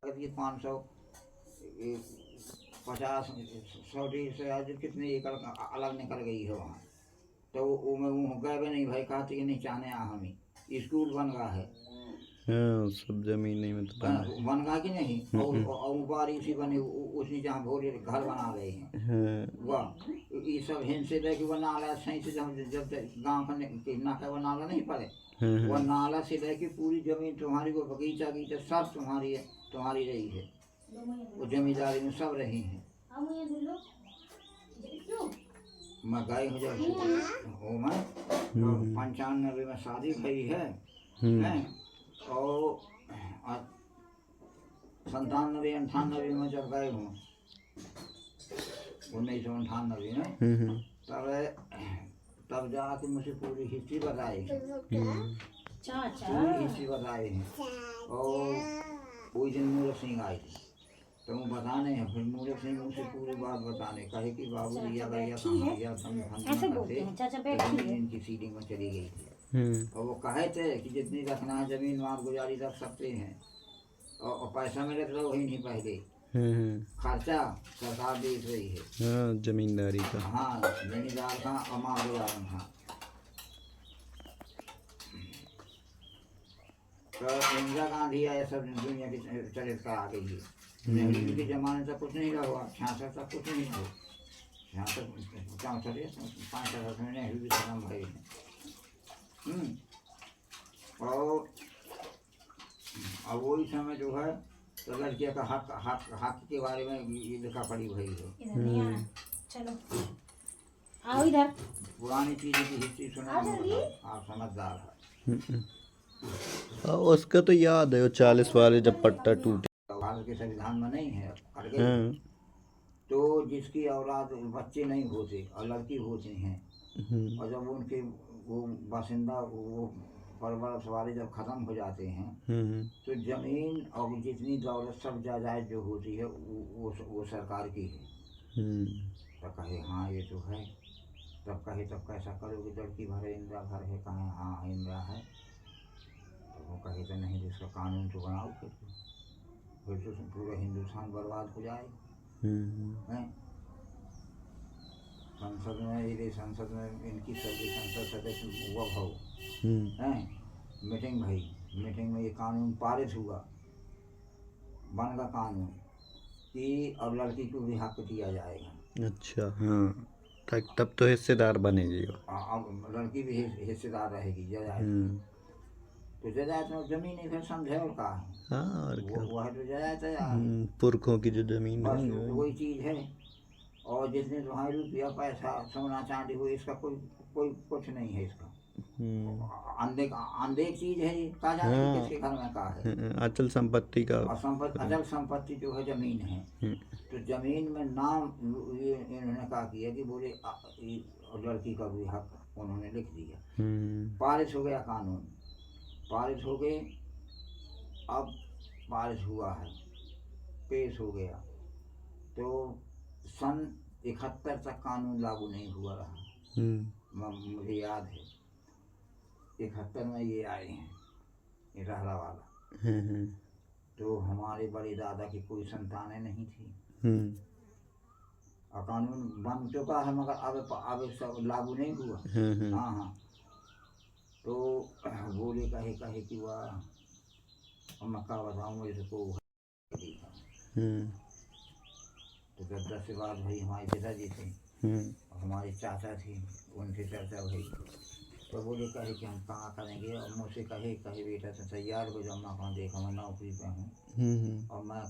ये 500 50 100 150 कितने एकड़ अलग निकल गई है वहाँ। तो वो में वो गए भी नहीं भाई, कहते कि नहीं चाहने हमें स्कूल बन रहा है। हाँ सब जमीन नहीं में तो बना है। बन रहा कि नहीं, और बारिश ही बनी उसी जहाँ भोरे घर बना रहे हैं। हाँ वाह, ये सब हिंद से लेके वो नाला सही से जब गाँव का नाका वो नाला नहीं पड़े, हाँ वह हाँ नाला से लेके पूरी जमीन तुम्हारी, वो बगीचा गीचा सब तुम्हारी है, तुम्हारी रही है, वो जमींदारी में सब रही हैं। मैं गई हूँ जब वो मैं 95 में शादी भई है, हैं? और 97 98 में जब गए हूँ, 1998 में, तब जाके मुझे पूरी हिस्ट्री बताई है, पूरी हिस्ट्री बताई है। और वही दिन मूरत सिंह आई थी, तो वो बताने हैं, फिर मूरत सिंह मुझसे पूरी बात बताने, कहे कि बाबू दिया गया कहाँ दिया, तुम जमीन की सीडिंग में चली गई थी। और वो कहे थे कि जितनी रखना है जमीन मार गुजारी रख सकते हैं, और पैसा मिले तो वही नहीं पहले खर्चा सरकार देख रही है। हाँ जमींदारी का। हाँ जमींदार का और माल गुजारन का। तो इंदिरा गांधी आया सब दुनिया की चरित्र का आ गई है। नेहरू के जमाने तक कुछ नहीं हुआ, 66 तक कुछ नहीं हुआ, 66 65 में नेहरू भी खत्म भई है। और अब वही समय जो है तो लड़कियों का हक हक हक के बारे में ये लिखा पड़ी भई है। चलो आओ इधर, पुरानी चीज़ों की हिस्ट्री सुना, आप समझदार है। उसका तो याद है वो 40 वाले जब पट्टा टूटे। भारत के संविधान में नहीं है, कर गए। तो जिसकी औलाद बच्चे नहीं होते और लड़की होते हैं, और जब उनके वो बासिंदा वो परवरिश वाले जब ख़त्म हो जाते हैं, तो ज़मीन और जितनी दौलत सब जायदाद जो होती है वो सरकार की है। तो कहे हाँ ये तो है, तब कहे तब कैसा करोगे, लड़की भर है इंदिरा भर है, कहें हाँ इंदिरा है। तो वो कहे तो नहीं, इसका कानून तो बनाओ, फिर तो पूरा हिंदुस्तान बर्बाद हो जाएगा। संसद में इनकी सभी संसद सदस्य हुआ भाव हैं, मीटिंग भई, मीटिंग में ये कानून पारित हुआ, बन का कानून कि अब लड़की को भी हक दिया जाएगा। अच्छा हाँ, तब तो हिस्सेदार बनेगी वो। अब लड़की भी हिस्सेदार रहेगी जायदाद। तो जायदाद में जमीन इधर समझे और कहा है, हाँ और क्या, वो है तो जायदाद है यार, पुरखों की जो जमीन बस है वही चीज़ है। और जितने तुम्हारे रुपया पैसा सोना चांदी हो, इसका कोई कोई कुछ नहीं है इसका। अनदेख चीज है ये, कहा जाने की किसके घर में कहा है। अचल संपत्ति का, अचल संपत्ति जो है जमीन है। तो जमीन में नाम ये इन्होंने कहा किया कि बोले लड़की का भी हक उन्होंने लिख दिया। पारित हो गया कानून, पारित हो गए। अब पारित हुआ है, पेश हो गया, तो सन 71 तक कानून लागू नहीं हुआ रहा। मुझे याद है 71 में ये आए हैं, ये रहरा वाला। तो हमारे बड़े दादा की कोई संतानें नहीं थी, और कानून बन चुका है, मगर अब सब लागू नहीं हुआ। हाँ हाँ। तो बोले कहे कहे कि वह मैं क्या बताऊँ, मुझे को तो 10 से बाद भाई हमारे पिताजी थे, हमारे चाचा थे, उनसे चर्चा हुई। तो बोले कहे कि हम कहाँ करेंगे, और मुझसे कहे कहे बेटा तो तैयार हो जाओ, मैं कहाँ देखा मैं नौकरी पे हूँ, और मैं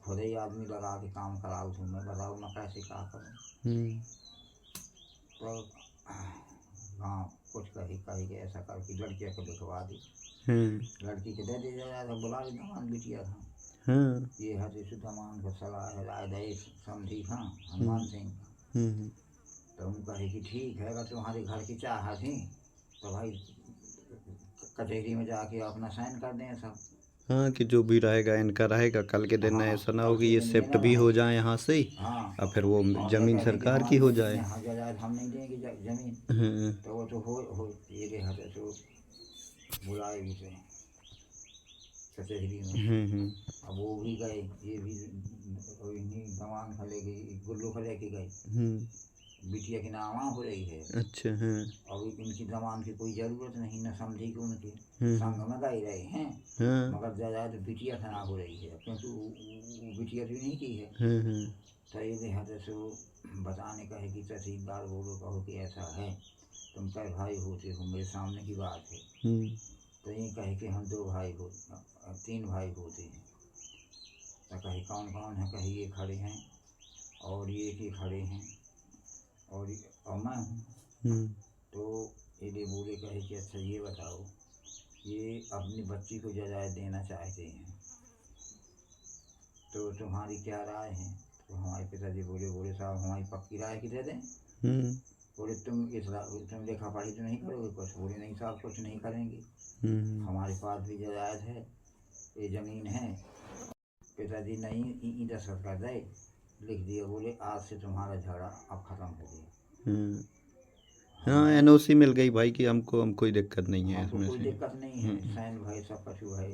खुद ही आदमी लगा के काम कराऊँ, तो मैं बताऊँ मैं कैसे क्या करूँ। तो हाँ कुछ कही कही के ऐसा करके लड़कियों को लिखवा दी, लड़की के दे दिया जाए, तो बुला ली दमान बिटिया था। ये है सुधमान का सलाह है, राय दे समझी था हनुमान सिंह का। तो हम कहे कि ठीक है, अगर तुम्हारे घर की चाहत थी तो भाई कचहरी में जाके अपना साइन कर दें सब। हाँ कि जो भी रहेगा इनका रहेगा, कल के दिन ऐसा ना हो कि ये शिफ्ट भी हो जाए यहाँ से, और फिर वो जमीन सरकार की हो जाए। हम नहीं देंगे जमीन। तो वो तो हो ये देहात तो बुलाए भी थे। कचहरी में। हम्म। अब वो भी गए, ये भी इन्हीं दमान खले गई, गुल्लू खले के गए, बिटिया की नामा हो रही है। अच्छा। हाँ अब इनकी जमान की कोई जरूरत नहीं, न समझी कि उनके हम्म। संग में गए रहे हैं, हाँ मगर जायदाद बिटिया थाना हो रही है, क्योंकि वो बिटिया भी नहीं की है। हम्म। तो ये लिहाजा से वो बताने का है कि तहसीलदार बोलो कहो कि ऐसा है, तुम कई भाई होते हो, मेरे सामने की बात है। तो ये कहे कि हम 2 भाई हो, 3 भाई होते हैं। तो कहे कौन कौन है, कहे ये खड़े हैं और ये कि खड़े हैं और मैं हूँ। तो ये बोले कहे कि अच्छा ये बताओ, ये अपनी बच्ची को जायदाद देना चाहते हैं, तो तुम्हारी क्या राय है? तो हमारे पिताजी बोले साहब हमारी पक्की राय की दे दें। बोले तुम लेखा पढ़ी तो नहीं करोगे कुछ? बोले नहीं साहब कुछ नहीं करेंगे, हमारे पास भी जायदाद है, ये ज़मीन है। पिताजी नहीं ई दस्तखत कर दे, लिख दिया। बोले आज से तुम्हारा झगड़ा अब ख़त्म हो गया। हाँ एनओसी मिल गई भाई कि हमको कोई दिक्कत नहीं है हमको इसमें कोई से। दिक्कत नहीं है, सैन भाई सब कछु है।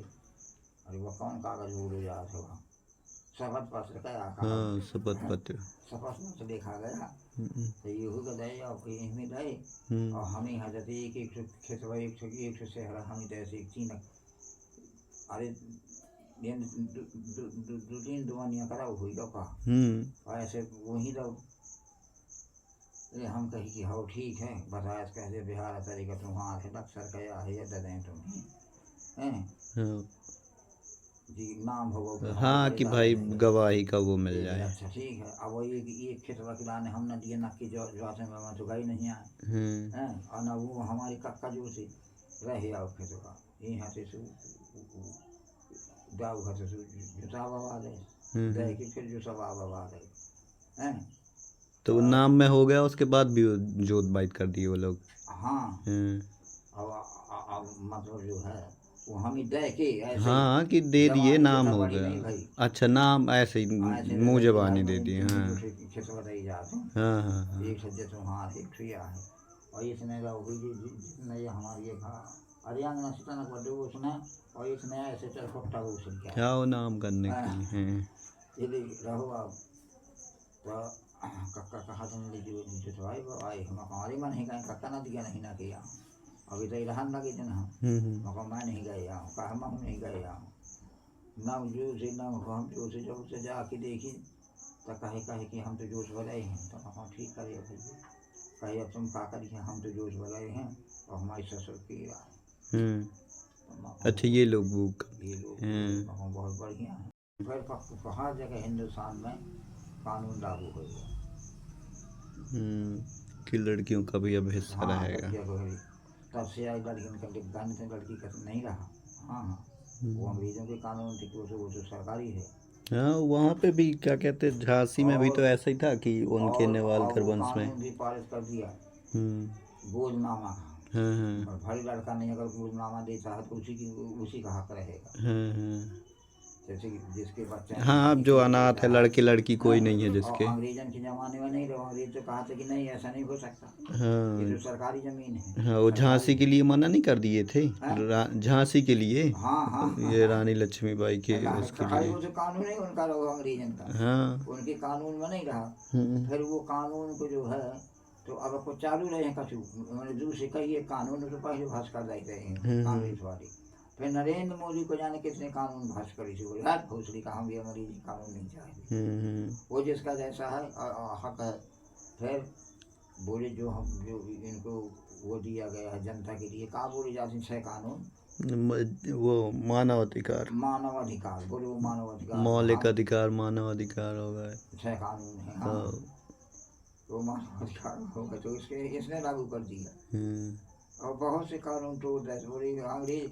अरे वह कौन कागज बोलो याद है वहाँ, शपथ पत्र का हाँ शपथ पत्र। शपथ पत्र देखा गया। तो ये हो गए और इसमें गए, और हम यहाँ जाते एक खेतवा एक शहर हम जैसे एक चीन। अरे 2-3 दुआनियाँ करा हुई तो कहा ऐसे वहीं रहो। अरे हम कही कि हो ठीक है, बताया कैसे बिहार तरीका तुम्हारा है, अक्सर कया है या दें तुम्हें हैं जी नाम हो। हाँ कि भाई गवाही का वो मिल जाए। अच्छा ठीक है। अब वो ये खेत वकीलाने हम न दिए, न कि जो में तो गई नहीं आए हैं, और न वो हमारी कक्का जो से रहे आओ खेतवा यहाँ से जाऊ घर से जुटा बवा रहे दे के फिर जो सब बवा रहे हैं। तो नाम में हो गया, उसके बाद भी जोत बाइट कर दिए वो लोग। हाँ अब मतलब जो है वो हम ही दे के ऐसे हाँ कि दे दिए, नाम हो नहीं गया। भाई, अच्छा नाम ऐसे ही मुँह जबानी दे दिए। हाँ खेत बताई जाते हैं। हाँ हाँ हाँ। एक सज्जे तुम्हार एक ठिया है, और इसने जिसने ये हमारी ये कहा अरे अंगना सितन बड़े उसने, और इसने ऐसे चरखटा उछल क्या क्या वो नाम करने के लिए। ये रहो आप तो कक्का कहा तुम लीजिए जुटवाई आई हम हमारी मन ही कहीं कक्का ना दिया नहीं ना किया, अभी तो रहन लगे जन हम मका मैं नहीं गया हूँ, कहा मैं नहीं गया हूँ ना जो से ना हम जो से जब से जाके देखी तो कहे कि हम तो जोश भरे हैं। तो हम ठीक करे भैया, कहे अब तुम का करिए, हम तो जोश भरे हैं और हमारी ससुर की राय। अच्छा ये लोग बहुत बढ़िया है। फिर हर जगह हिंदुस्तान में कानून लागू हो गया कि लड़कियों का भी अब हिस्सा रहेगा। तब से आई लड़कियों का गाने से लड़की का नहीं रहा। हाँ वो अंग्रेजों के कानून थे कि वो तो सरकारी है। हाँ वहाँ पे भी क्या कहते हैं, झांसी में भी तो ऐसा ही था कि उनके नेवालकर वंश में भी पारित कर दिया गोलनामा का। हाँ भारी लड़का नहीं अगर गोलनामा देता है तो उसी का हक रहेगा। जैसे जिसके बच्चे हाँ अब जो अनाथ है, लड़के लड़की कोई नहीं है जिसके। अंग्रेजन के जमाने में नहीं रहो, अंग्रेज तो कहा था कि नहीं ऐसा नहीं हो सकता, ये तो सरकारी जमीन है। हाँ वो झांसी के लिए मना नहीं कर दिए थे, झांसी के लिए। ये रानी लक्ष्मीबाई के उसके लिए वो जो कानून है उनका रहो अंग्रेजन का। हाँ उनके कानून में नहीं रहा। फिर वो कानून को जो है तो अब को चालू रहे कछु मैंने दूसरे कही कानून तो पहले भाष कर देते हैं कांग्रेस वाले। फिर नरेंद्र मोदी को जाने किसने कानून भाष करी थी, बोले यार भोसड़ी का हम भी अंग्रेजी कानून नहीं चाहिए, वो जिसका जैसा है हक है। फिर बोले जो इनको वो दिया गया है जनता के लिए, कहाँ बोले जाते 6 कानून, वो मानवाधिकार बोले वो मानवाधिकार मौलिक अधिकार मानवाधिकार हो गए 6 कानून है। हाँ तो मानवाधिकार हो गए तो इसने लागू कर दिया। और बहुत से कानून तो बोले अंग्रेज,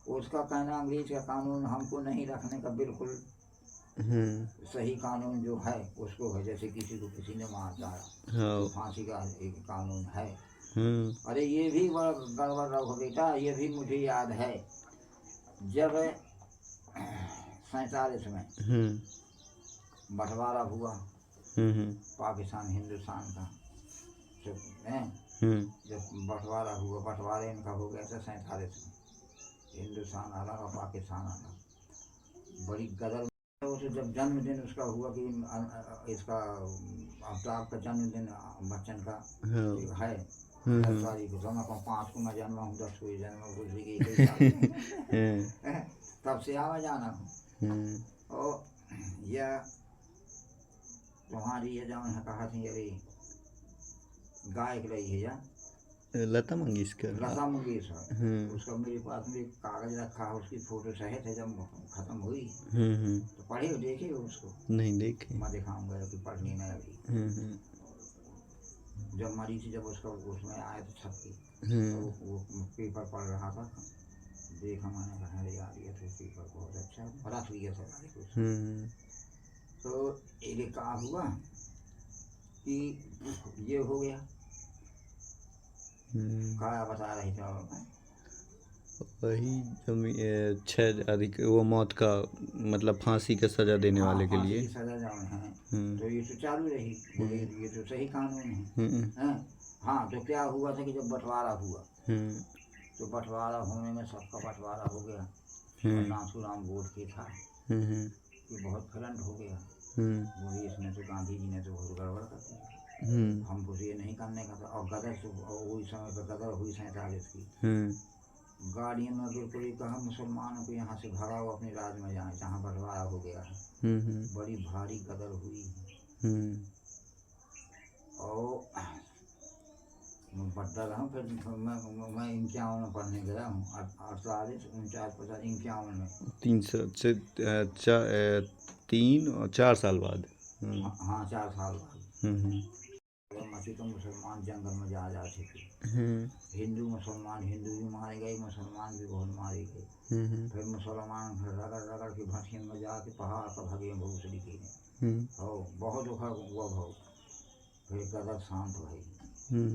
उसका कहना अंग्रेज का कानून हमको नहीं रखने का बिल्कुल सही कानून जो है उसको है, जैसे किसी को किसी ने मार डाला तो फांसी का एक कानून है। अरे ये भी बड़ा गड़बड़ रहो बेटा, ये भी मुझे याद है जब 47 में बंटवारा हुआ पाकिस्तान हिंदुस्तान का, जब बंटवारा हुआ, बंटवारे इनका हो गया था 47 में, हिंदुस्तान अलग और पाकिस्तान अलग। बड़ी गदर। उसे जब जन्मदिन उसका हुआ कि इसका अमिताभ का जन्मदिन बच्चन का हाँ। है 10 तारीख को, तो मैं कहूँ 5 को मैं जन्मा हूँ, 10 को ही जन्मा हूँ, दूसरी की 21 साल तब से आवा जाना हूँ। और यह तुम्हारी ये जौन है कहा थी अरे गायक रही है या लता मंगेशकर। लता मंगेशकर, उसका मेरे पास में एक कागज रखा है, उसकी फोटो सहित है। जब खत्म हुई तो पढ़े हो देखे हो उसको? नहीं देखे। मैं दिखाऊंगा कि पढ़नी नहीं अभी। जब मरी थी, जब उसका उसमें आया तो छप के, तो वो पेपर पढ़ रहा था, देखा मैंने, कहा अरे यार ये तो पेपर बहुत अच्छा है, रख लिया था कुछ। तो एक कहा हुआ कि ये हो गया, क्या बता रही थी? वही 6 तारीख वो मौत का मतलब फांसी का सजा देने वाले के लिए सजा जान है। तो ये तो चालू रही, ये तो सही कानून है। हाँ, तो क्या हुआ था कि जब बंटवारा हुआ तो बंटवारा होने में सबका बंटवारा हो गया, और नाथूराम गोड के था, ये बहुत करंट हो गया। बोले इसने तो गांधी जी ने तो बहुत गड़बड़ कर दी, हमको ये नहीं करने का था। और गदर तो वही समय पर गदर हुई 47 की, गाड़ियों में बिल्कुल ही कहा मुसलमानों को यहाँ से भगाओ, अपने राज्य में जाए जहाँ बंटवारा हो गया है। बड़ी भारी गदर हुई। और मैं पढ़ता रहा हूँ, फिर मैं 51 में पढ़ने गया हूँ, 48, 49, 50, 51 में 3 और 4 साल बाद। हाँ 4 साल बाद। मसी तो मुसलमान जंगल में जा थे, हिंदू मुसलमान, हिंदू भी मारे गए, मुसलमान भी बहुत मारे गए। फिर मुसलमान रगड़ रगड़ के भटियन में जाके पहाड़ पर भगे भूसड़ी के हो, बहुत दुखा हुआ भाव। फिर गदर शांत भई,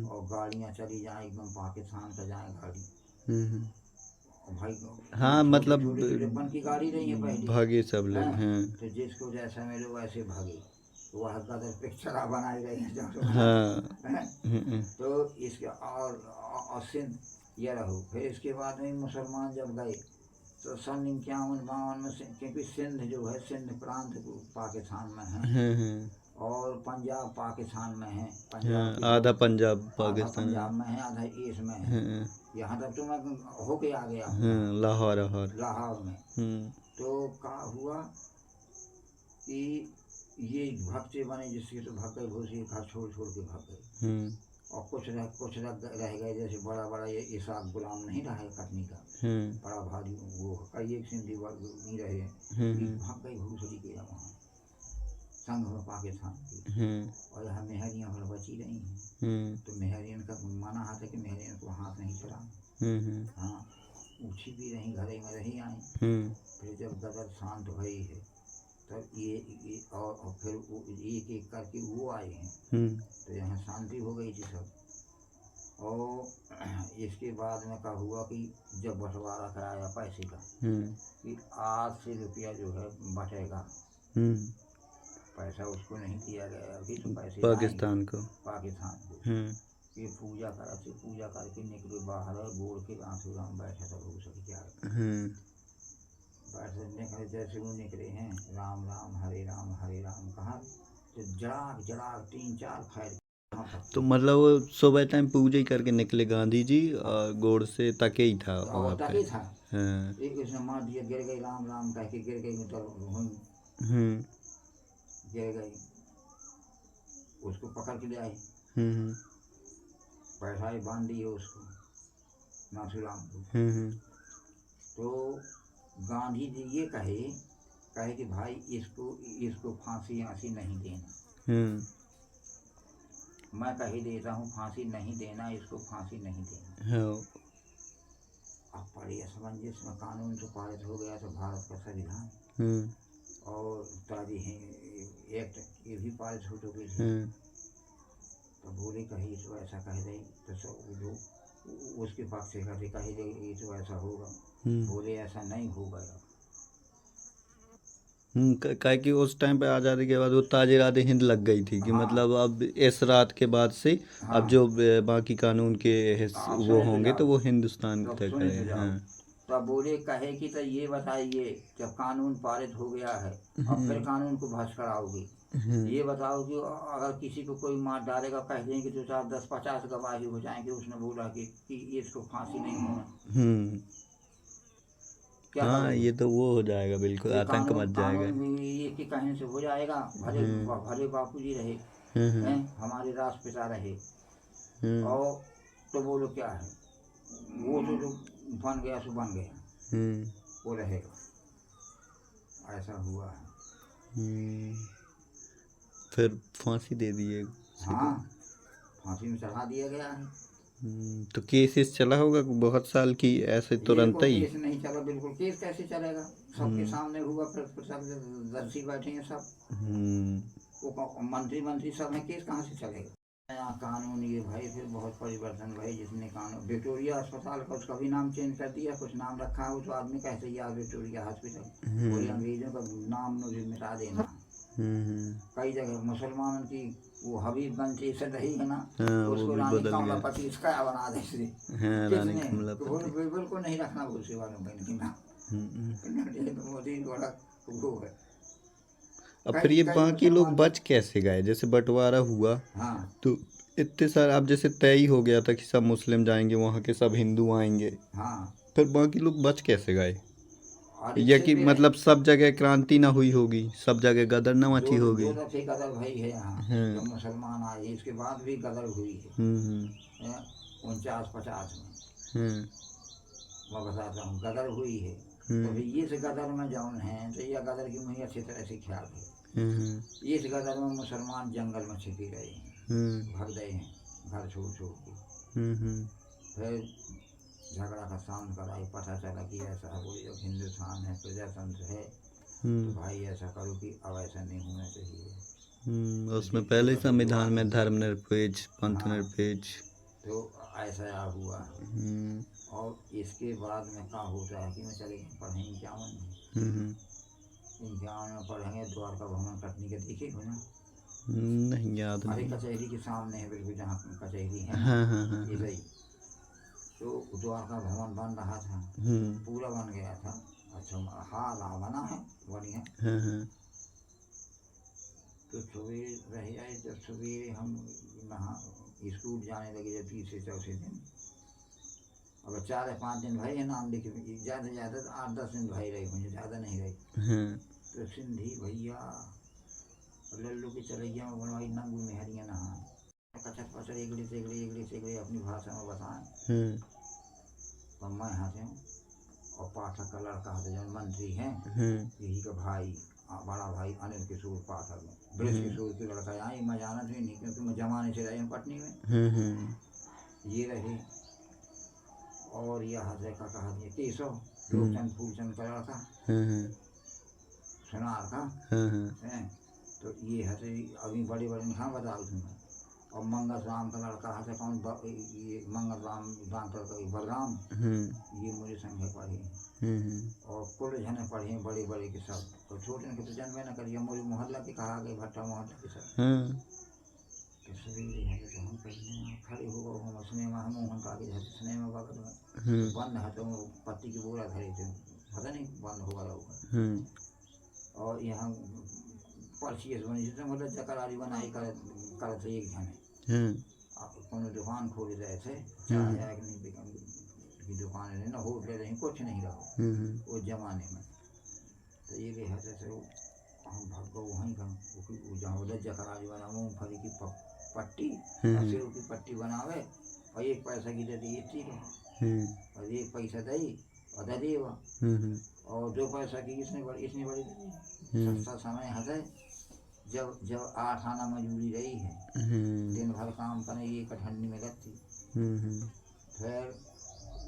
और गाड़ियाँ चली जाए एकदम पाकिस्तान का जाए गाड़ी। भाई हाँ मतलब बन की गाड़ी रही है पहले, भागे सब लोग। तो जिसको जैसा मिले वैसे भागे, वह गदर पिक्चर बनाई गई है। हाँ। तो इसके और सिंध यह रहो। फिर इसके बाद में मुसलमान जब गए तो सन 51-52 में, क्योंकि सिंध जो है, सिंध प्रांत पाकिस्तान में है, और पंजाब पाकिस्तान में है। पंजाब आधा पंजाब पाकिस्तान में है, आधा इसमें है। यहाँ तक तो मैं होके आ गया हूँ लाहौर में। तो क्या हुआ कि ये भक्ते बने, जिसके तो भग गए, भूसी घर छोड़ के भग गए। और कुछ रह गए, जैसे बड़ा बड़ा ये इसाक गुलाम नहीं रहा है कटनी का, बड़ा भारी, वो कई एक सिंधी वर्ग नहीं रहे, भाग गई भूसड़ी के वहाँ संघ में पाकिस्तान की। और यहाँ मेहरियाँ भर बची रही हैं, तो मेहरियन का माना हाथ है कि मेहरियन को हाथ नहीं चलाना। हाँ, ऊँची भी रही, घरे में रही आई। फिर जब गदर शांत भई है, तब ये और फिर एक एक करके वो आए हैं, तो यहाँ शांति हो गई थी सब। और इसके बाद में क्या हुआ कि जब बंटवारा कराया पैसे का, कि 8 से रुपया जो है बटेगा, पैसा उसको नहीं दिया गया अभी, तो पैसे पाकिस्तान को ये पूजा करते, पूजा करके निकले बाहर, गोड़ के आंसू-राम बैठा था भूसड़ी क्या बैठे निकले, जैसे वो निकले हैं राम राम हरे राम कहा, तो जड़ाक 3-4 खैर। तो मतलब वो सुबह टाइम पूजा ही करके निकले गांधी जी, और गोड़ से तके ही था वहाँ पे। एक उसने मार दिया, गिर गई, राम राम कह के गिर गई, गिर गई, उसको पकड़ के ले आए, बैठाए, बांध दिए उसको, नाथूराम को। तो गांधी जी ये कहे कि भाई इसको फांसी नहीं देना। मैं कही देता हूँ, फांसी नहीं देना, इसको फांसी नहीं देना। अब बड़ी असमंजस में कानून तो पारित हो गया, तो भारत का संविधान और तारीख एक्ट ये भी पारित हो चुके थे। तो बोले कही तो ऐसा कह रही, तो सब लोग उसके पक्ष से कहे ये तो ऐसा होगा, बोले ऐसा नहीं होगा। क्या कि उस टाइम पे आज़ादी के बाद वो ताज़-ए-राद हिंद लग गई थी कि मतलब अब इस रात के बाद से अब जो बाकी कानून के वो होंगे तो वो हिंदुस्तान तक है। तो अब बोले कहे कि तो ये बताइए जब कानून पारित हो गया है अब फिर कानून को भ्रष्ट कराओगे, ये बताओ कि अगर किसी को कोई मार डालेगा कह दें कि 2 4 10 50 गवाही हो जाएंगे, उसने बोला कि इसको फांसी नहीं होना, क्या हाँ करोगे? ये तो वो हो जाएगा, बिल्कुल ये आतंक कानून मच जाएगा। कानून ये कि कहने से हो जाएगा? भले भले बापूजी रहे हैं, हमारे राष्ट्रपिता रहे, और तो बोलो क्या है, वो तो जो बन गया सो बन गया, वो रहेगा। ऐसा हुआ है। फिर फांसी दे दिए। हाँ, फांसी में चढ़ा दिया गया है। तो केस चला होगा बहुत साल की, ऐसे तुरंत ही? केस नहीं चला, बिल्कुल केस कैसे चलेगा? सबके सामने हुआ, फिर सब दर्शी बैठे हैं सब, वो मंत्री सब हैं, केस कहाँ से चलेगा? नया कानून ये भाई फिर बहुत परिवर्तन भाई, जिसने कानून विक्टोरिया अस्पताल का उसका भी नाम चेंज कर दिया, कुछ नाम रखा हो तो आदमी कहते यार विक्टोरिया हॉस्पिटल, बोले अंग्रेजों का नाम मुझे मिटा देना। कई जगह मुसलमानों की वो हबीबगंज स्टेशन रही है ना, उसको रानी कमलापति इसका बना दे, किसने? बिल्कुल नहीं रखना बोलते वालों का इनकी नाम, मोदी बड़ा वो है। अब फिर ये बाकी लोग बच कैसे गए? जैसे बंटवारा हुआ, हाँ, तो इतने सारे, अब जैसे तय ही हो गया था कि सब मुस्लिम जाएंगे वहाँ के, सब हिंदू आएंगे, हाँ, फिर बाकी लोग बच कैसे गए? और या इससे कि फिर मतलब सब जगह क्रांति ना हुई होगी, सब जगह गदर ना मची होगी? दो दफे गदर भई है यहाँ, जब मुसलमान आए इसके बाद भी गदर हुई है 49-50 में, मैं बताता हूँ गदर हुई है। तो ये इस गदर में जौन है, तो यह गदर की मुझे अच्छी तरह से ख्याल है। इस गदर में मुसलमान जंगल में छिपे रहे हैं, भाग गए हैं घर छोड़ छोड़ के, फिर झगड़ा का सामना कराई, पता चला कि ऐसा है, बोले जब हिंदुस्तान है, प्रजातंत्र है, तो भाई ऐसा करो कि अब ऐसा नहीं होना चाहिए। उसमें पहले ही संविधान में धर्मनिरपेक्ष, पंथ निरपेक्ष, तो ऐसा हुआ। और इसके बाद में क्या होता है कि मैं चले पढ़ेंगे 51 में, 51 में पढ़ेंगे, द्वारका भवन कटनी के देखे हो ना? नहीं याद अरे नहीं। कचहरी के सामने है बिल्कुल, जहाँ कचहरी है ना, ये सही। तो द्वारका भवन बन रहा था, पूरा बन गया था, अच्छा हाल बना है बढ़िया। तो सवेरे रह आए, जब सवेरे हम नहा स्कूल जाने लगे, जब तीसरे चौथे दिन, अब 4 या 5 दिन भाई है नाम लिखे, ज़्यादा से ज़्यादा 8-10 दिन भाई रहे, मुझे ज़्यादा नहीं रहे। तो सिंधी भैया लल्लू के चलैया में बनवाई नंगू में हरिया नहा, कचर पचर एगड़ी से अपनी भाषा में बताएं। तो मैं हंसे, और पाठक का लड़का है जो मंत्री हैं, यही का भाई, बड़ा भाई अनिल किशोर पाठक, ब्रज किशोर के लड़का, यहाँ मैं जाना था नहीं, क्योंकि मैं जमाने से रहे हूँ पटनी में, ये रहे। और यह से का कहा दिया केशव, लोकचंद फूलचंद का लड़का, सुनार का है। तो ये हसे अभी बड़े हाँ बताओ तुम्हें। और मंगल राम का लड़का है, कौन ये मंगल राम डॉक्टर का बलराम, ये मुझे संग पढ़े, और कुल जने पढ़े बड़े बड़े के सब, तो छोटे के तो जन्म न करिए, मुझे मोहल्ला के कहा गए, भट्टा मोहल्ला के सब। तो सवेरे है तो हम पहले खड़े हो गए, हम सिनेमा, हम मोहन का आगे सिनेमा बगल में बंद है, तो पत्ती की बोरा धरे थे, पता नहीं बंद हो गया होगा। और यहाँ पर्ची बनी थी, मतलब जकरारी बनाई कर थे एक जने, कोनो दुकान खोल रहे थे, चाहे की दुकान है ना, होटल रही, कुछ नहीं रहो उस जमाने में। तो ये गए से हम भाग गए वहीं का, जहाँ उधर जकरारी बना, मूँगफली की पट्टी, 80 रुपये पट्टी बनावे, और 1 पैसा की दे दी, और 1 पैसा दई और दे दी, और 2 पैसा की इसने बड़ी सस्ता समय है। जब 8 आना मजबूरी रही है, दिन भर काम करने, ये कठंडी में लगती। फिर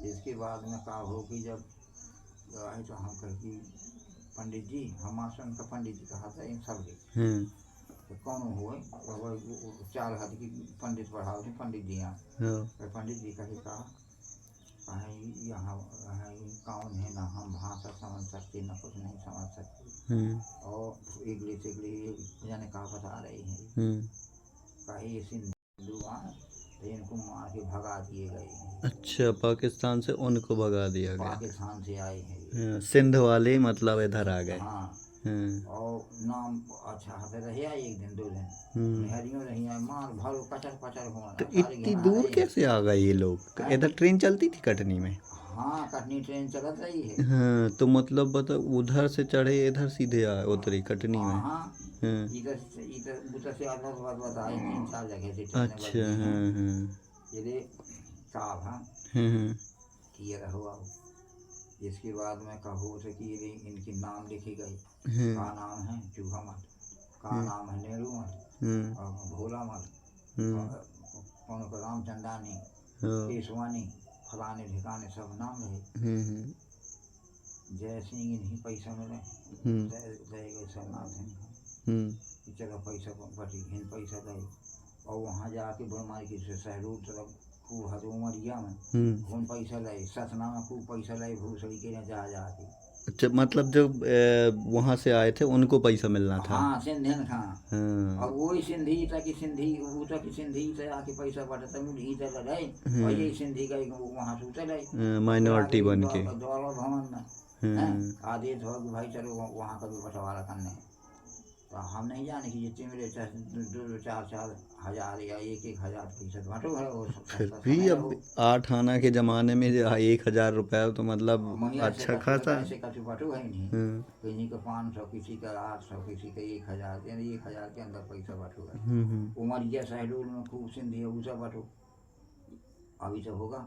इसके बाद में का हो कि जब आए तो हम कह कि पंडित जी, हम आसन का पंडित जी कहा था इन सब के, तो कौन हुए 4 हाथ की पंडित पढ़ाओ थे, पंडित जी यहाँ, तो पंडित जी कहा यहाँ कौन है ना, हम भाषा समझ सकते ना, कुछ नहीं समझ सकते, और इगली से जाने कहा बता रही हैं, कहे ये सिंधु तो इनको मार के भगा दिए गए हैं। अच्छा, पाकिस्तान से उनको भगा दिया गया। पाकिस्तान से आए हैं ये। सिंध वाले मतलब इधर आ गए। हाँ, हाँ। और नाम अच्छा हाथ रहे आए 1 दिन 2 दिन, मेहरियों रही है, मार भरो कचर पचर हुआ तो सारे इतनी घिना दूर रहे। कैसे आ गए ये लोग? हैं? इधर ट्रेन चलती थी कटनी में? हाँ, कटनी ट्रेन चलत रही है। हाँ, तो मतलब बताओ, उधर से चढ़े इधर सीधे उतरे कटनी में? हाँ, हाँ। इधर उधर से अलग बात बताए 3-4 जगह से ट्रेनें अच्छा। बदली हैं। हाँ हाँ ये साहब हाँ हाँ किए रहो अब। इसके बाद में कहो से कि ये इनकी नाम लिखी गई। हाँ का नाम है चूहा मल, का नाम है नेहरू मल, हाँ और भोला मल, हाँ कौन को रामचंदानी, हाँ केसवानी, फलाने ठिकाने सब नाम रहे। हाँ जय सिंह इन्हीं पैसा मिले, हाँ रह गए सरनाथ इनका हाँ कि चलो पैसा बटी हिन पैसा गए। और वहाँ जाके बुरमाई की सहरूर तरफ खूब हद उमरिया में खून पैसा लाए, सतना में खूब पैसा लाए भूसड़ी के ने जा जाके। अच्छा, मतलब जो वहाँ से आए थे उनको पैसा मिलना था? हाँ, सिंधियन खां। हाँ और वही सिंधी तक सिंधी ऊटा की सिंधी से आके पैसा बटता इधर लड़ाई, और यही सिंधी गई वहाँ से उतर गई माइनॉरिटी बन के। दौलत भवन में हैं आदेश हो कि भाई चलो वहाँ का भी बंटवारा करने। तो हम नहीं जाने कि जितने मेरे 2-4 हज़ार या 1-1 हज़ार पैसा बटो है वो फिर भी अब 8 आना के ज़माने में 1,000 रुपया तो मतलब अच्छा खासा। ऐसे कछु बटो है नहीं। किसी का 500, किसी का 800, किसी का 1,000, यानी 1,000 के अंदर पैसा बटो है। उमरिया शहडोल में खूब सिंधी है वो सब बटो। अभी तो होगा।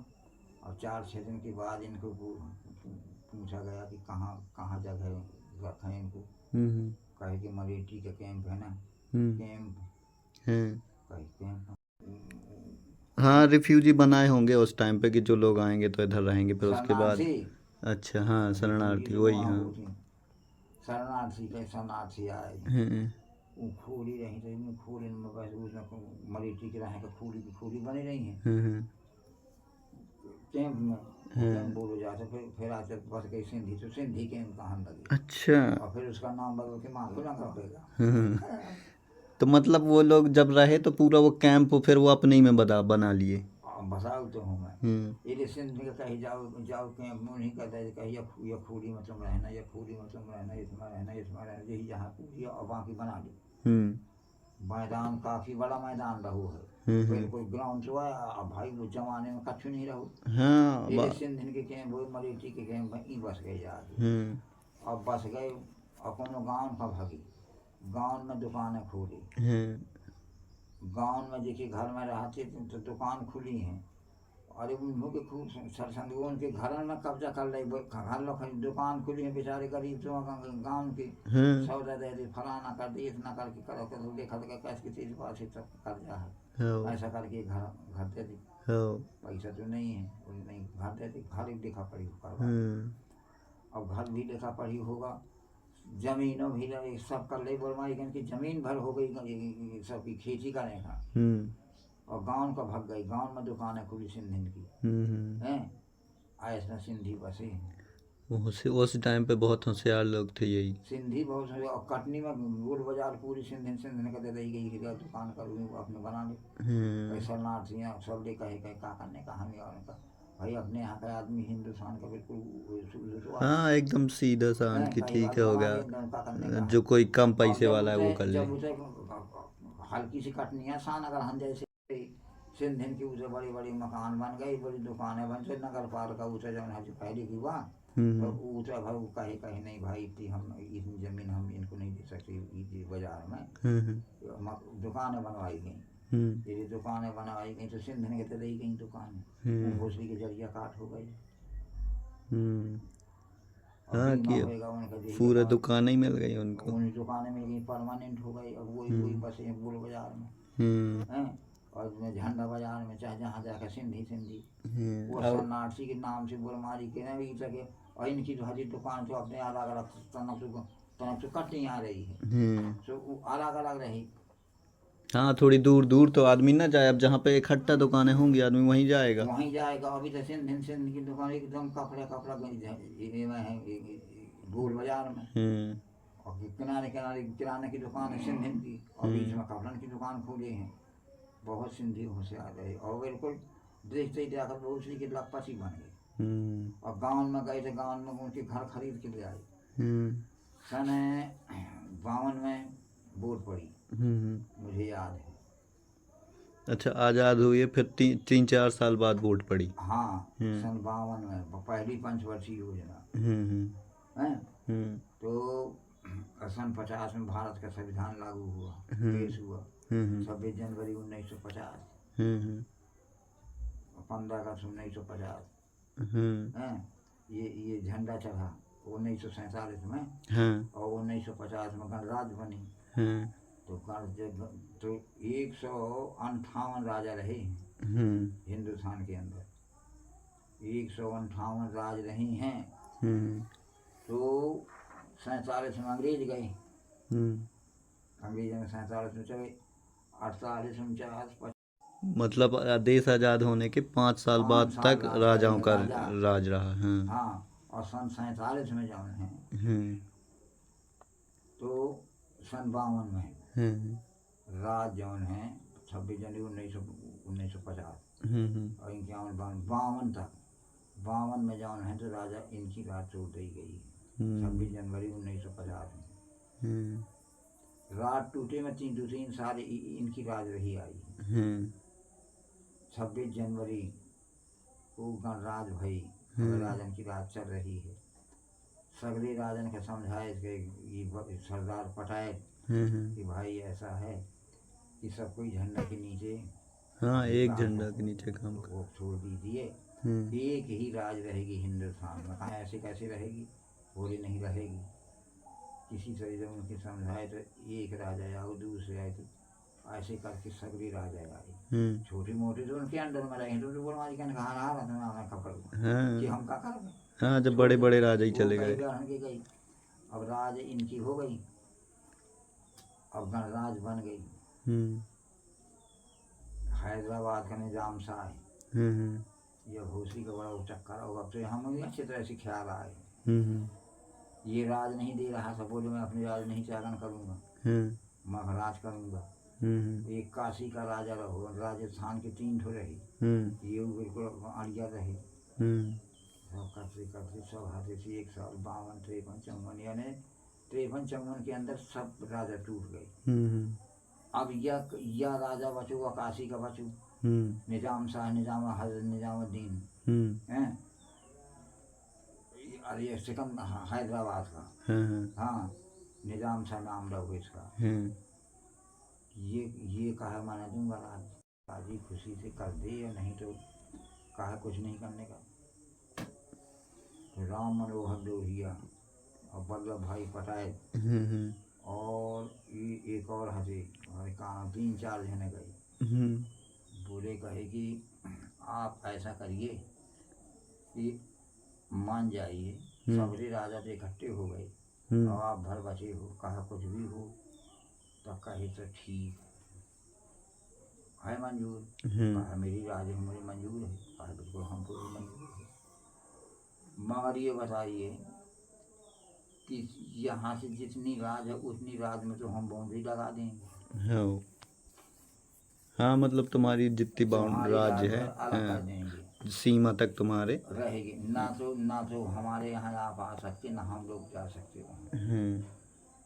और 4-6 दिन के बाद इनको पूछा गया कि कहाँ कहाँ जगह रखें इनको। कहे कि मलेठी का कैंप है ना, कैंप कहे कैंप। हाँ, रिफ्यूजी बनाए होंगे उस टाइम पे कि जो लोग आएंगे तो इधर रहेंगे, फिर उसके बाद। शरणार्थी। अच्छा, हाँ, शरणार्थी वही। हाँ शरणार्थी आए वो खोली रही तो इनमें खोली में बस उसमें मलेठी के रहे का खोली बनी रही है कैंप में। कैंप बोलो जाते फिर आते बस गई सिंधी, तो सिंधी कैंप कहाँ लगे। अच्छा। और फिर उसका नाम बदल के मालूम ना करेगा। तो मतलब वो लोग जब रहे तो पूरा वो कैंप फिर वो अपने ही में बना लिए। बसाऊ तो हूँ मैं। ये सिंध में कहीं जाओ जाओ कैंप में नहीं कहता है कहीं या खूली मतलब रहना, या खूली मतलब रहना, इसमें रहना, इसमें रहना, यही जहाँ पूरी और बाकी बना ली। मैदान काफी बड़ा मैदान रहू है, बिल्कुल ग्राउंड तो है। अब भाई वो जमाने में कछु नहीं रहू। हाँ, ये सिंध के कैंप वो मलेठी के कैंप में बस गए जाके। अब बस गए और कोनो गाँव का भागी, गाँव में दुकानें खोली। गाँव में देखिए घर में रहते तो दुकान खुली हैं। अरे उन्हों के खूब सरसंगों उनके घर में कब्जा कर रहे, घर लोग दुकान खुली है, बेचारे गरीब तो गाँव के सौदा दे दे, फलाना कर दे, इतना करके करो कर देखा तो कैसे किसी के पास सब कर्जा है, ऐसा करके घर दे दी। पैसा तो नहीं है, नहीं घर दे दी, घर ही लिखा पड़ी करवा। अब घर भी लिखा पड़ी होगा, जमीनों भी सब कर ले बोलमाई की जमीन भर हो गई सबकी खेती करने का। और गांव का भाग गई, गांव में दुकानें खुली सिंधी की हैं। ऐसा सिंधी बसे उस टाइम पे बहुत होशियार लोग थे यही सिंधी बहुत। और कटनी में गोल बाजार पूरी सिंधी का दे दी गई, दुकान करूँ अपने बना ले। ऐसा नार्थियाँ सब ले कहे क्या करने का हमें और का भाई अपने यहाँ का आदमी हिंदुस्तान का बिल्कुल। हाँ, एकदम सीधा सान कि ठीक हो गया, जो कोई कम पैसे वाला है वो कर ले। हल्की सी कटनियाँ सान अगर हम जैसे सिंधिन की उसे बड़ी बड़ी मकान बन गई, बड़ी दुकानें बन गई, नगर पालिका उसे जो है पहले की हुआ तो ऊँचा भाई कहे कहे नहीं भाई इतनी हम इतनी जमीन हम इनको नहीं दे सकते बाजार में। दुकानें बनवाई गई, ये दुकानें बनवाई गई तो सिंधिन के तो रही गई दुकानें, भोसड़ी के जरिया काट हो गई। हाँ, कि पूरा दुकानें ही मिल गई उनको, उन्हीं दुकानें मिल गई, परमानेंट हो गई। अब वही बसे गोल बाजार में हैं, और झंडा बाजार में चाहे जहाँ जाकर सिंधी वो शरणार्थी के नाम से बुरमारी के नहीं भी सके। और इनकी तो हरी दुकान तो अपने अलग अलग तरफ से कटनी आ रही है, तो वो अलग अलग रही। हाँ, थोड़ी दूर दूर तो आदमी ना जाए, अब जहाँ पे इकट्ठा दुकानें होंगी आदमी वहीं जाएगा। अभी तो सिंध की दुकान एकदम कपड़ा है गोल बाजार में, और किनारे किनारे किराने की दुकान है सिंधिन की, और बीच में कपड़न की दुकान खोली है। बहुत सिंधी होशियार रहे और बिल्कुल देखते ही जाकर वो उसी के लपसी बन गए। और गांव में गए थे, गांव में उनके घर खरीद के ले आए। सन 52 में वोट पड़ी, मुझे याद है। अच्छा, आज़ाद हुए फिर 3-4 साल बाद वोट पड़ी। हाँ, सन 52 में पहली पंचवर्षीय योजना है। तो सन 50 में भारत का संविधान लागू हुआ, पेश हुआ 26 जनवरी 1950, 15 अगस्त 1950 है। ये झंडा चढ़ा 1947 में। और 1950 में गणराज्य बनी। तो 158 राजा रहे हिंदुस्तान के अंदर, 158 राज रही हैं। तो 47 में अंग्रेज गए, अंग्रेजों ने 47 में चले, 48, 49, मतलब देश आज़ाद होने के 5 साल बाद तक राजाओं का राज रहा। हाँ, और सन 47 में जौन है, तो सन 52 में राज जौन है 26 जनवरी 1950 और 51 तक 52 में जौन है तो राजा इनकी राज छोड़ दी गई 26 जनवरी 1950 में। राज टूटे में 3 साल इनकी राज रही आई। 26 जनवरी को गणराज भई, राजन की राज चल रही है। सगले राजन के समझाए कि सरदार पटाए कि भाई ऐसा है कि सब कोई झंडा के नीचे, एक झंडा के नीचे काम वो छोड़ दीजिए, एक ही राज रहेगी हिंदुस्तान में। कहाँ ऐसे कैसे रहेगी, पूरी नहीं रहेगी। किसी तरह जब उनके समझाए तो एक राजा आए, दूसरे आए, तो ऐसे करके सगली राजा आए। छोटे मोटे तो उनके अंडर में रहे, तो बोलवाजी कहने कहा रहा मैं खबर कि हम क्या करेंगे। हाँ, जब बड़े बड़े राजा ही चले गए। गई, अब राज इनकी हो गई, अब गणराज बन गई। हैदराबाद का निजाम शाह, ये होशी का बड़ा चक्कर होगा। अब तो हमें अच्छी तरह से ख्याल आए, ये राज नहीं दे रहा था, बोले मैं अपने राज नहीं त्यागन करूँगा, मैं राज करूँगा। एक काशी का राजा रहो, राजस्थान के 3 ठो रहे, ये बिल्कुल अड़िया रहे। सब करते करते सब हाथे से 1 साल 52, 53, 54 यानी 53-54 के अंदर सब राजा टूट गए। अब यह राजा बचूगा, काशी का बचू, निजाम शाह, निजाम हजरत निजामुद्दीन हैं, अरे सिकंदर हैदराबाद का, हाँ निजाम शाह नाम रहो इसका। ये कहा मैं दूंगा राज, राजी खुशी से कर दे, या नहीं तो कहा कुछ नहीं करने का। तो राम मनोहर लोहिया और वल्लभ भाई पटेल और एक और हंसे, हमारे काम 3-4 जने गए, बोले कहे कि आप ऐसा करिए कि मान जाइए, सबरे राजा तो इकट्ठे हो गए और आप भर बचे हो, कहा कुछ भी हो तो कहे तो ठीक है, मंजूर। कहा मेरी राज मुझे मंजूर है, कहा बिल्कुल हमको भी मंजूर है, मगर ये बताइए कि यहाँ से जितनी राज है उतनी राज में तो हम बाउंड्री लगा देंगे। हाँ, मतलब तुम्हारी जितनी राज्य है, सीमा तक तुम्हारे रहेगी, ना तो हमारे यहाँ आप आ सकते, ना हम लोग जा सकते वहाँ।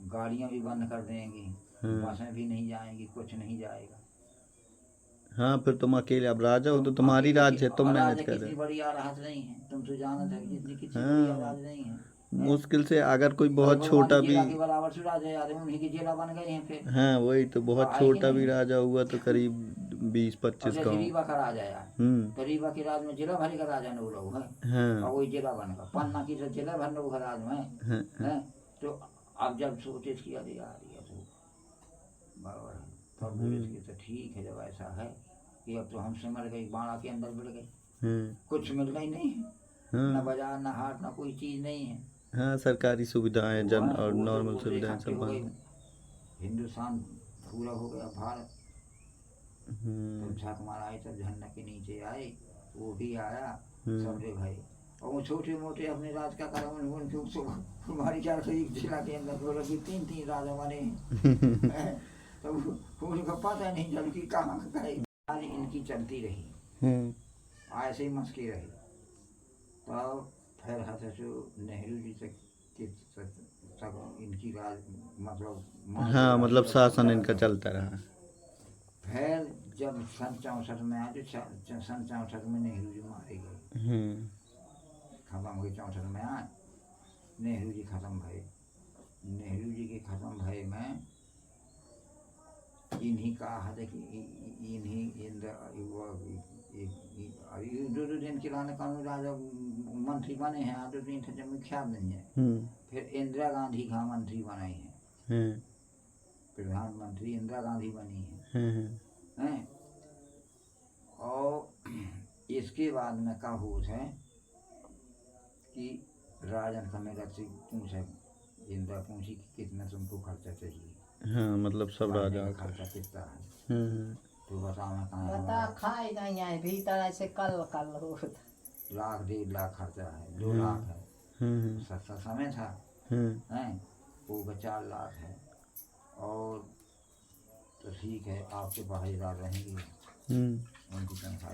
गाड़ियाँ भी बंद कर देंगी, बसें भी नहीं जाएंगी, कुछ नहीं जाएगा। हाँ, फिर तुम अकेले अब राजा हो तो तुम्हारी राज्य है, तुम मैनेज कर रहे हो। बड़ी राहत नहीं है, तुम तो जानते हो जितनी किसी बड़ी राज नहीं है। मुश्किल से अगर कोई बहुत छोटा भी बराबर से राजा याद है, उन्हीं के जिला बन गए हैं फिर। हाँ, वही तो, बहुत छोटा भी राजा हुआ तो करीब 20-25 गाँव। रीवा का राजा यार, तो रीवा के राज में जिला भरी का राजा न लोग है, और वही जिला बन गया। पन्ना की तो जिला भर लोग राज में है। तो अब जब सोचे कि अरे यार ये तो बराबर है, तब बोले तो ठीक है, जब ऐसा है कि अब तो हम सिमर गए, बाड़ा के अंदर बढ़ गए, कुछ मिल गई नहीं है, न बाजार, न हाट, न कोई चीज नहीं है। हाँ, सरकारी सुविधाएं जन और नॉर्मल सुविधाएं सब बंद। हिंदुस्तान पूरा हो गया भारत। तो झक मारा तब झंडा के नीचे आए, वो भी आया, सबरे भाई, और वो छोटे मोटे अपने राज का करम उनके हमारी 401 जिला के अंदर 3 राजा बने। तो उनको पता नहीं जब कि कहाँ गए। राज इनकी चलती रही, ऐसे ही मस्की रही। तो फिर नेहरू जी तक इनकी राज मतलब हाँ, मतलब शासन इनका चलता रहा। फिर जब सन 64 में आया, जो सन 64 में नेहरू जी मारे गए, खत्म हुए। 64 में आए नेहरू जी खत्म भये। नेहरू जी के खत्म भये में इन्हीं का है कि इन्हीं दो दिन के लाने कानून राजा मंत्री बने हैं, आज तो दिन से जब ख्याल नहीं है। फिर इंदिरा गांधी का मंत्री बनाई है, प्रधानमंत्री इंदिरा गांधी बनी है। और इसके बाद में क्या हुआ है कि राजन का मेरा से पूछा, इंदिरा पूछी कि कितना तुमको खर्चा चाहिए। हाँ, मतलब सब राजा का खर्चा कितना है, तो बताओ। मैं बता खाए नहीं आए भीतर ऐसे कल हो 1 1.5 लाख खर्चा है, 2 लाख है। सस्ता समय था, हैं वो 4 लाख है। और तो ठीक है, आपके पढ़ाईदार रहेंगे, उनकी तनख्वाह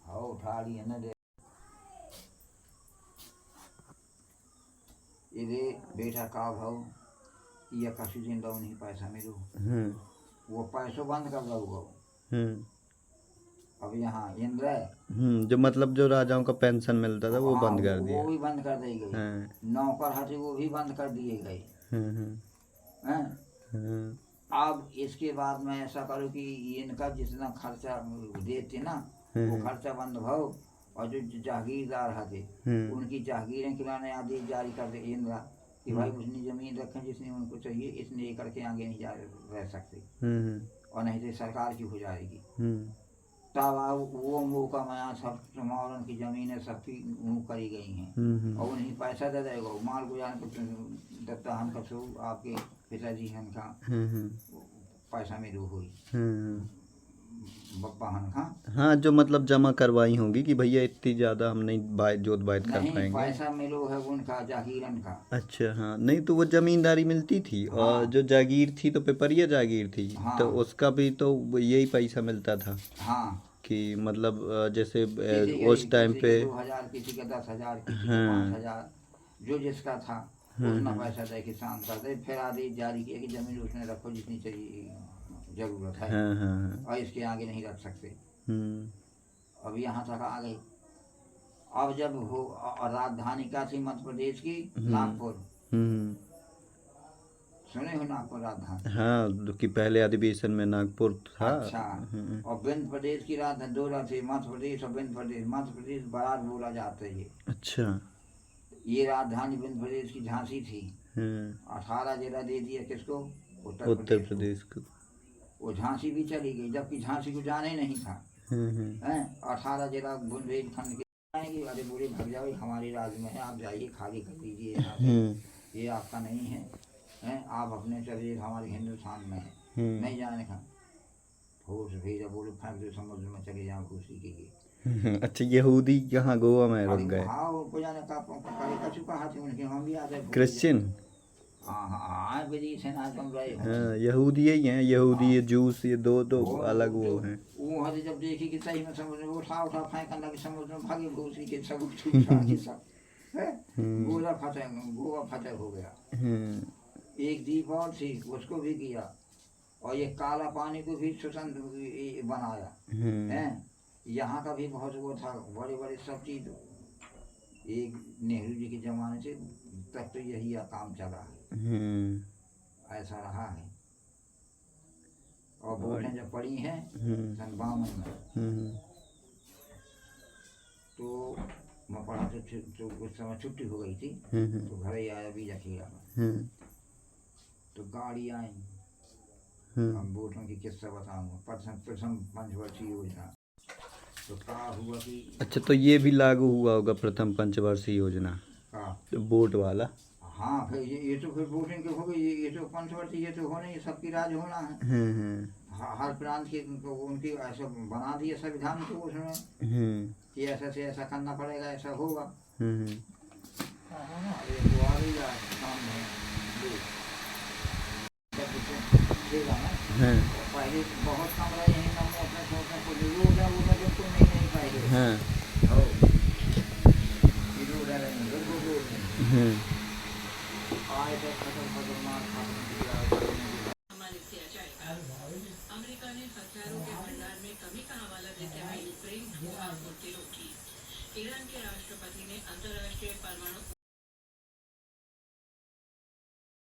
हाँ उठा ली है ना। ये बेटा का भाव या कसी दिन दो नहीं पैसा मिलो, वो पैसों बंद कर दो। अब यहाँ इंद्र जो मतलब जो राजाओं का पेंशन मिलता था वो बंद कर दिया, वो भी बंद कर दी गई। नौकर हथे वो भी बंद कर दिए गए। अब इसके बाद में ऐसा करो कि इनका जितना खर्चा देते ना वो खर्चा बंद भाव, और जो जागीरदार हथे उनकी जागीरें खिलाने आदेश जारी कर दे इंदिरा कि भाई उसने जमीन रखें जिसने उनको चाहिए, इसने ये करके आगे नहीं जा रह सकते, और नहीं तो सरकार की हो जाएगी। तब वो मौका में सब समावरण की जमीनें सबकी करी गई हैं, और उन्हें पैसा दे देगा माल गुजार दत्ता हम का आपके पिताजी हैं का पैसा में रू हुई बप्पा हन का। हाँ, जो मतलब जमा करवाई होंगी कि भैया इतनी ज्यादा हम नहीं जोत बात कर पाएंगे, पैसा मिलो है उनका जागीरन का। अच्छा हाँ, नहीं तो वो जमींदारी मिलती थी। हाँ। और जो जागीर थी तो पेपरिया जागीर थी। हाँ। तो उसका भी तो यही पैसा मिलता था। हाँ। कि मतलब जैसे उस टाइम पे 2000, किसी का 10,000, किसी का 5,000, जो जिसका था उतना पैसा दे के शाम कर दे। फिर आदेश जारी किया कि जमीन उसने रखो जितनी चाहिए जरूरत है। हाँ। और इसके आगे नहीं रख सकते। अब यहाँ तक आ गई। अब जब हो राजधानी का थी मध्य प्रदेश की नागपुर, सुने हो नागपुर राजधानी? हाँ, कि पहले अधिवेशन में नागपुर था। अच्छा। और विंध्य प्रदेश की राजधानी 2 थी, मध्य प्रदेश और विंध्य प्रदेश। मध्य प्रदेश बरात बोला जाता है ये। अच्छा। ये राजधानी विंध्य प्रदेश की झांसी थी। 18 जिला दे दिया किसको? उत्तर प्रदेश को। वो झांसी भी चली गई, जबकि झांसी को जाने नहीं था। 18 जिला बुंदेलखंड के आएंगे, अरे बोले भाग जाओ हमारे राज्य में है, आप जाइए खाली कर दीजिए यहाँ पे, ये आपका नहीं है, आप अपने चलिए हमारे हिंदुस्तान में है, नहीं जाने का। फौज भेजा, बोले फेंक दो समुद्र में, चले जाओ घुसी के लिए। अच्छा, यहूदी यहाँ गोवा में रुक गए? हाँ, वो जाने का कहा थे उनके, हम भी आ गए क्रिश्चियन। हाँ, विदेश है ना तुम रहे। हाँ, यहूदी ही हैं, यहूदी ये जूस, ये दो अलग वो हैं। वो हद जब देखी कि सही में समुद्र में उठा फेंकने लगे समुद्र में, भागे घुसी के सब सब गोवा फतेह हो गया। एक द्वीप और थी उसको भी किया, और ये काला पानी को भी स्वतंत्र बनाया है। यहाँ का भी बहुत वो था, बड़े बड़े सब चीज। एक नेहरू जी के जमाने से तक तो यही काम चला है, ऐसा रहा है। और वोटें जब पड़ी हैं सन 52 में, तो मैं पढ़ा तो उस समय छुट्टी हो गई थी, तो घर ही आया वीजा किया में, तो गाड़ी आई। हम वोटों की किस्सा बताऊंगा। प्रथम पंचवर्षीय योजना तो क्या हुआ कि, अच्छा, तो ये भी लागू हुआ होगा प्रथम पंचवर्षीय योजना का वोट वाला? हाँ, फिर ये तो फिर वोटिंग के हो गई, ये तो पंचवर्षीय, ये तो होना ही, सबकी राज होना है। हर प्रांत के उनकी ऐसा बना दिया संविधान को उसमें कि ऐसा से ऐसा करना पड़ेगा, ऐसा होगा। देगा ना। हाँ पहले बहुत कम रहे यहीं ना अपने सोचने को वो जब कोई नहीं पाएगा। हाँ हो इधर रहे नहीं आए तो फसल मार अमेरिका ने हथियारों के भंडार में कमी का हवाला देते हुए यूक्रेन को आपूर्ति रोकी। ईरान के राष्ट्रपति ने अंतर्राष्ट्रीय परमाणु